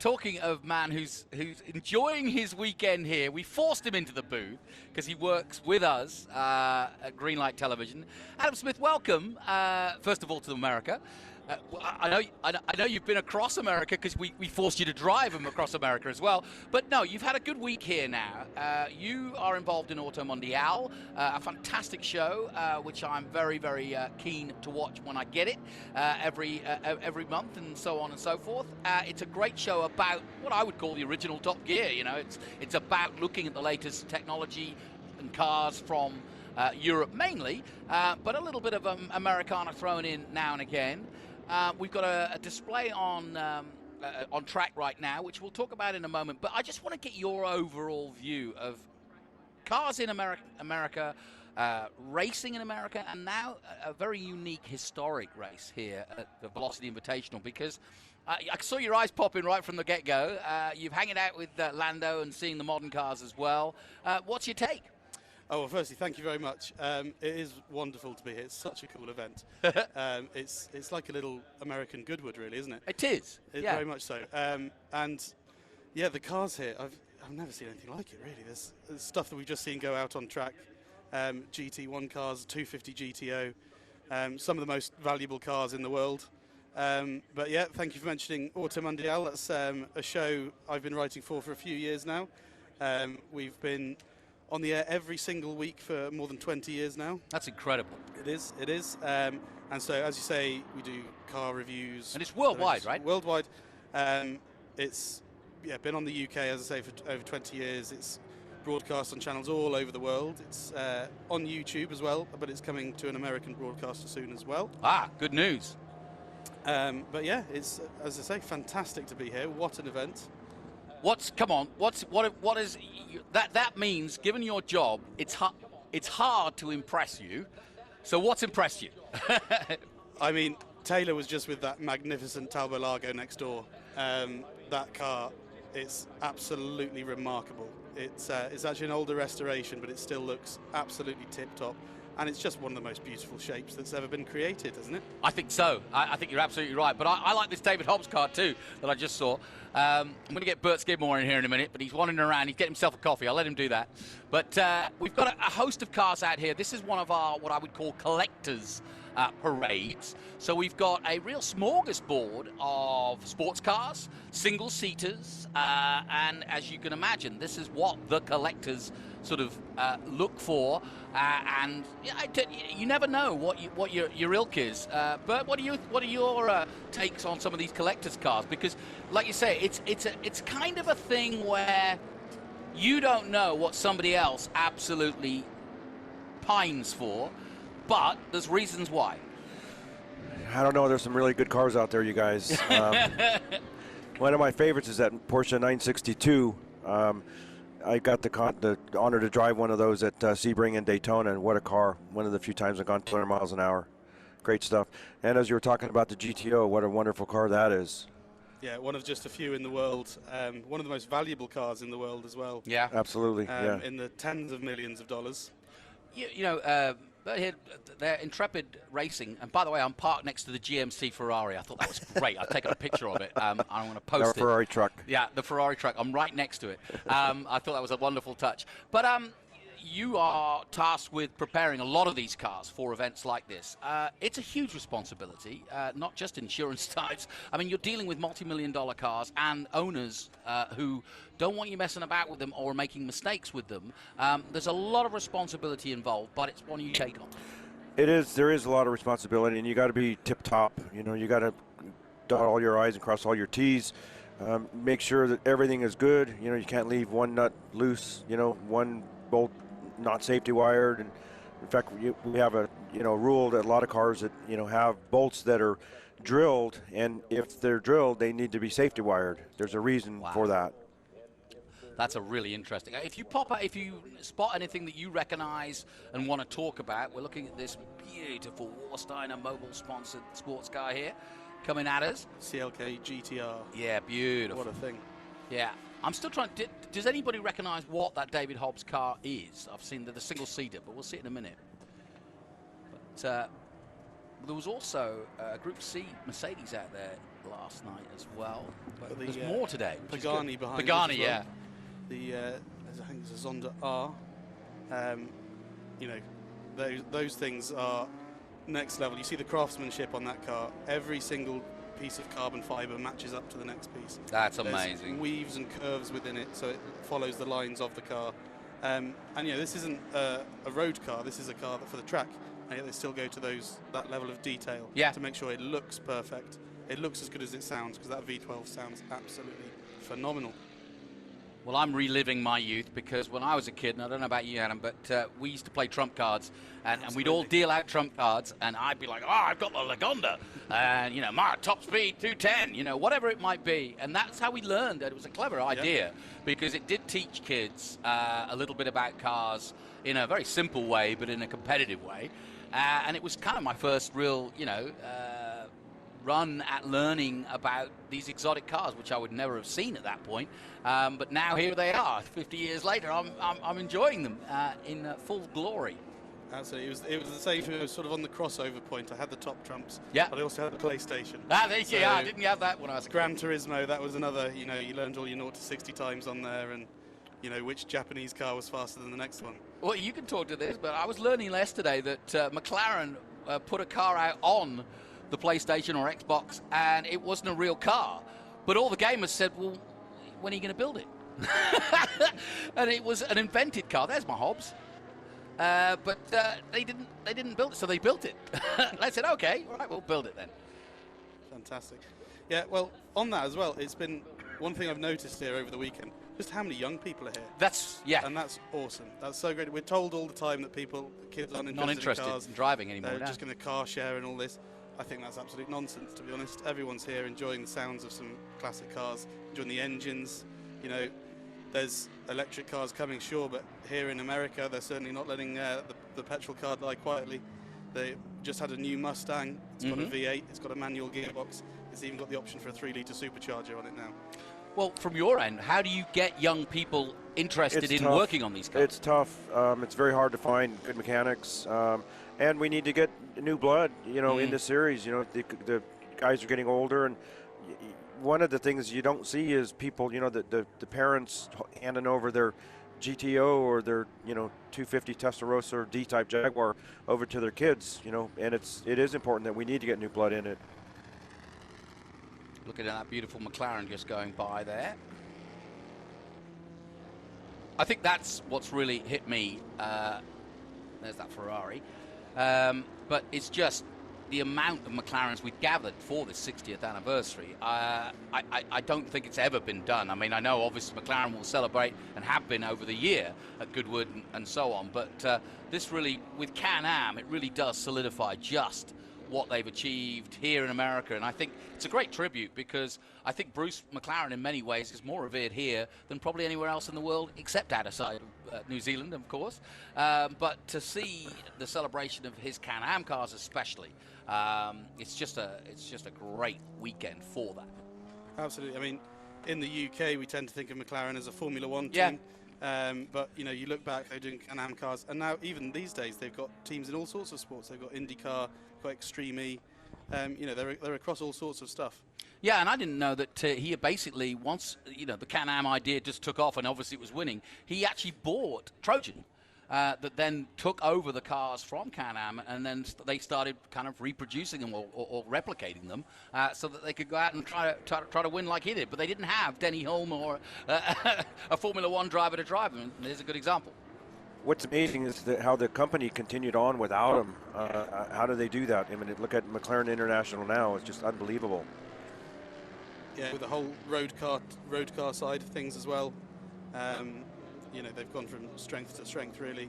talking of man who's enjoying his weekend here, we forced him into the booth because he works with us at Greenlight Television. Adam Smith, welcome, first of all, to America. I know you've been across America because we forced you to drive him across America as well. But no, you've had a good week here now. You are involved in Automundial, a fantastic show, which I'm very, very keen to watch when I get it every month and so on and so forth. It's a great show about what I would call the original Top Gear. You know, it's about looking at the latest technology and cars from Europe mainly, but a little bit of Americana thrown in now and again. We've got a display on track right now, which we'll talk about in a moment. But I just want to get your overall view of cars in America, racing in America, and now a very unique historic race here at the Velocity Invitational. Because I saw your eyes popping right from the get-go. You've hanging out with Lando and seeing the modern cars as well. What's your take? Oh, well, firstly, thank you very much. It is wonderful to be here. It's such a cool event. It's like a little American Goodwood, really, isn't it? It is. Yeah. Very much so. And yeah, the cars here, I've never seen anything like it, really. There's stuff that we've just seen go out on track. GT1 cars, 250 GTO, some of the most valuable cars in the world. But yeah, thank you for mentioning Automundial. That's a show I've been writing for a few years now. We've been on the air every single week for more than 20 years now. That's incredible. It is. And so, as you say, we do car reviews. And it's worldwide, right? Worldwide. It's been on the UK, as I say, for over 20 years. It's broadcast on channels all over the world. It's on YouTube as well, but it's coming to an American broadcaster soon as well. Ah, good news. But yeah, it's, as I say, fantastic to be here. What an event. What is that means, given your job, it's hard to impress you. So what's impressed you? I mean, Taylor was just with that magnificent Talbot Lago next door. That car, it's absolutely remarkable. It's actually an older restoration, but it still looks absolutely tip-top. And it's just one of the most beautiful shapes that's ever been created, isn't it? I think so. I think you're absolutely right. But I like this David Hobbs car too that I just saw. I'm going to get Bert Skidmore in here in a minute, but he's wandering around. He's getting himself a coffee. I'll let him do that. But we've got a host of cars out here. This is one of our, what I would call, collectors' parades. So we've got a real smorgasbord of sports cars, single-seaters, and as you can imagine, this is what the collectors sort of look for, and you never know what your ilk is. Bert, what are your takes on some of these collectors' cars? Because, like you say, it's kind of a thing where you don't know what somebody else absolutely pines for, but there's reasons why. I don't know. There's some really good cars out there, you guys. One of my favorites is that Porsche 962. I got the honor to drive one of those at Sebring in Daytona, and what a car. One of the few times I've gone 200 miles an hour. Great stuff. And as you were talking about the GTO, what a wonderful car that is. Yeah, one of just a few in the world. One of the most valuable cars in the world as well. Yeah. Absolutely, yeah. In the tens of millions of dollars. You know, they're Intrepid Racing, and by the way, I'm parked next to the GMC Ferrari. I thought that was great. I've taken a picture of it. I'm going to post it. The Ferrari truck. Yeah, the Ferrari truck. I'm right next to it. I thought that was a wonderful touch. But you are tasked with preparing a lot of these cars for events like this. It's a huge responsibility, not just insurance types. I mean, you're dealing with multi-million-dollar cars and owners who don't want you messing about with them or making mistakes with them. There's a lot of responsibility involved, but it's one you take on. It is. There is a lot of responsibility, and you got to be tip-top. You know, you got to dot all your I's and cross all your T's. Make sure that everything is good. You know, you can't leave one nut loose. You know, one bolt not safety wired. And in fact, we have a rule that a lot of cars that have bolts that are drilled, and if they're drilled, they need to be safety wired. There's a reason for that. That's a really interesting. If you spot anything that you recognize and want to talk about, we're looking at this beautiful Warsteiner Mobile-sponsored sports car here, coming at us. CLK GTR. Yeah, beautiful. What a thing. Yeah. I'm still trying. Does anybody recognize what that David Hobbs car is? I've seen the single-seater, but we'll see it in a minute. But there was also a Group C Mercedes out there last night as well. But there's more today. Pagani behind us Pagani, as yeah. well. I think it's a Zonda R. You know, those things are next level. You see the craftsmanship on that car. Every single piece of carbon fiber matches up to the next piece. That's There's amazing. weaves and curves within it, so it follows the lines of the car. And you know, this isn't a road car. This is a car for the track. And yet they still go to that level of detail to make sure it looks perfect. It looks as good as it sounds, because that V12 sounds absolutely phenomenal. Well, I'm reliving my youth, because when I was a kid, and I don't know about you, Adam, but we used to play trump cards, and we'd all deal out trump cards, and I'd be like, oh, I've got the Lagonda, and, you know, my top speed, 210, you know, whatever it might be. And that's how we learned. It was a clever idea, because it did teach kids a little bit about cars in a very simple way, but in a competitive way. And it was kind of my first real, you know, run at learning about these exotic cars, which I would never have seen at that point. But now here they are, 50 years later. I'm enjoying them in full glory. Absolutely, it was the same. It was sort of on the crossover point. I had the top trumps, but I also had the PlayStation. So I didn't have that when I was a kid. Gran Turismo. That was another. You know, you learned all your 0 to 60 times on there, and you know which Japanese car was faster than the next one. Well, you can talk to this, but I was learning yesterday that McLaren put a car out on the PlayStation or Xbox, and it wasn't a real car. But all the gamers said, well, when are you going to build it? And it was an invented car. There's my Hobbs. But they didn't build it, so they built it. And I said, okay, all right, we'll build it then. Fantastic. Yeah, well, on that as well, it's been one thing I've noticed here over the weekend, just how many young people are here. And that's awesome. That's so great. We're told all the time that kids aren't not interested in cars, in driving anymore. They're just going to car share and all this. I think that's absolute nonsense, to be honest. Everyone's here enjoying the sounds of some classic cars, enjoying the engines. You know, there's electric cars coming, sure, but here in America, they're certainly not letting the petrol car die quietly. They just had a new Mustang. It's got a V8. It's got a manual gearbox. It's even got the option for a 3-litre supercharger on it now. Well, from your end, how do you get young people interested in working on these cars? It's tough. It's very hard to find good mechanics. And we need to get new blood, you know, in the series. You know, the guys are getting older, and one of the things you don't see is people, you know, the parents handing over their GTO or their, you know, 250 Testarossa or D-type Jaguar over to their kids, you know, and it is important that we need to get new blood in it. Looking at that beautiful McLaren just going by there. I think that's what's really hit me. There's that Ferrari. But it's just the amount of McLarens we've gathered for this 60th anniversary. I don't think it's ever been done. I mean, I know obviously McLaren will celebrate and have been over the year at Goodwood and so on, but this really, with Can-Am, it really does solidify just what they've achieved here in America. And I think it's a great tribute, because I think Bruce McLaren in many ways is more revered here than probably anywhere else in the world, except outside of New Zealand, of course. But to see the celebration of his Can-Am cars especially, it's just a great weekend for that. Absolutely. I mean, in the UK, we tend to think of McLaren as a Formula One team. But, you know, you look back, they're doing Can-Am cars, and now even these days they've got teams in all sorts of sports. They've got IndyCar, got Extreme E. You know, they're across all sorts of stuff. Yeah, and I didn't know that he basically, once, you know, the Can-Am idea just took off and obviously it was winning, he actually bought Trojan. That then took over the cars from Can-Am, and then they started kind of reproducing them or replicating them so that they could go out and try to win like he did. But they didn't have Denny Hulme or a Formula One driver to drive them. And there's a good example. What's amazing is how the company continued on without him. How do they do that? I mean, look at McLaren International now. It's just unbelievable. Yeah, with the whole road car side of things as well. You know, they've gone from strength to strength, really.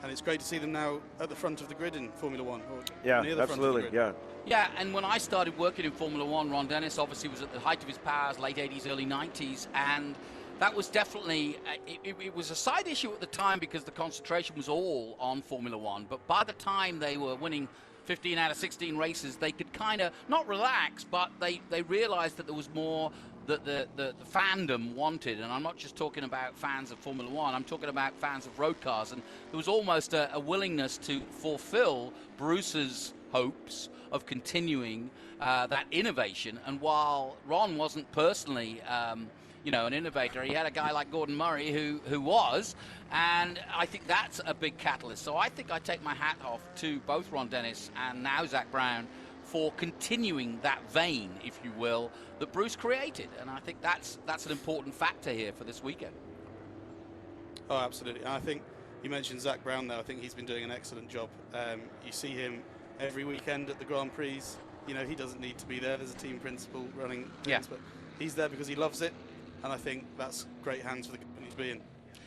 And it's great to see them now at the front of the grid in Formula One. Yeah, near the absolutely, front of the grid. Yeah, and when I started working in Formula One, Ron Dennis obviously was at the height of his powers, late 80s, early 90s, and that was definitely, it was a side issue at the time because the concentration was all on Formula One, but by the time they were winning 15 out of 16 races, they could kind of, not relax, but they realized that there was more that the fandom wanted. And I'm not just talking about fans of Formula One, I'm talking about fans of road cars. And there was almost a willingness to fulfill Bruce's hopes of continuing that innovation. And while Ron wasn't personally, an innovator, he had a guy like Gordon Murray who was, and I think that's a big catalyst. So I think I take my hat off to both Ron Dennis and now Zak Brown for continuing that vein, if you will, that Bruce created. And I think that's an important factor here for this weekend. Oh, absolutely. And I think you mentioned Zak Brown there. I think he's been doing an excellent job. You see him every weekend at the Grand Prix. You know, he doesn't need to be there. There's a team principal running things, but he's there because he loves it. And I think that's great hands for the company to be in.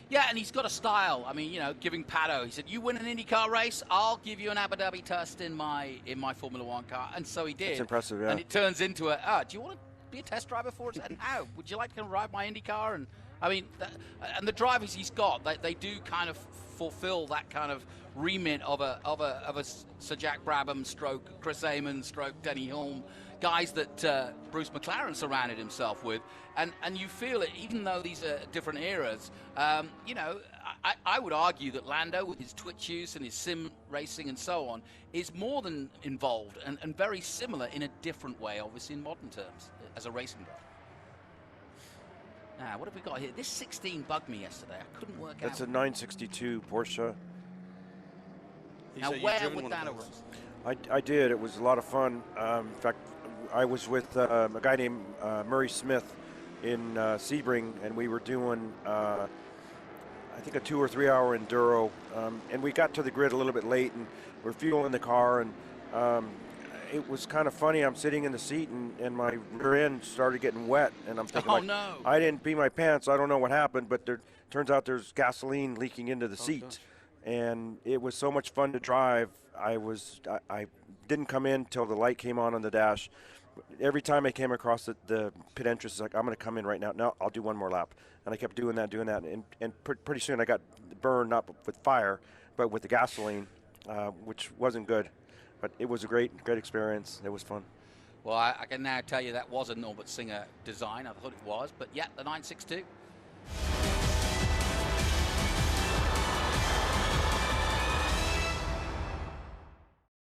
Yeah, and he's got a style. I mean, giving Pato, he said, you win an IndyCar race, I'll give you an Abu Dhabi test in my Formula One car. And so he did. It's impressive, yeah. And it turns into do you want to be a test driver for us? And how? Would you like to ride my IndyCar? And I mean, and the drivers he's got, they do kind of fulfill that kind of remit of a Sir Jack Brabham stroke, Chris Amon stroke, Denny Hulme, guys that Bruce McLaren surrounded himself with. And you feel it, even though these are different eras, I would argue that Lando, with his twitch use and his sim racing and so on, is more than involved and very similar in a different way, obviously, in modern terms, as a racing driver. Now, what have we got here? This 16 bugged me yesterday. I couldn't work out. That's a 962 Porsche. Now, where would that have? I did. It was a lot of fun. In fact, I was with a guy named Murray Smith in Sebring, and we were doing, I think, a 2 or 3 hour enduro. And we got to the grid a little bit late, and we're fueling the car, and it was kind of funny. I'm sitting in the seat, and my rear end started getting wet, and I'm thinking, oh, no. I didn't pee my pants. I don't know what happened, but turns out there's gasoline leaking into the seat. Gosh. And it was so much fun to drive. I didn't come in till the light came on the dash. Every time I came across the pit entrance, it's like, I'm going to come in right now. No, I'll do one more lap. And I kept doing that. And pretty soon I got burned, not with fire, but with the gasoline, which wasn't good. But it was a great experience. It was fun. Well, I can now tell you that was a Norbert Singer design. I thought it was. But yeah, the 962.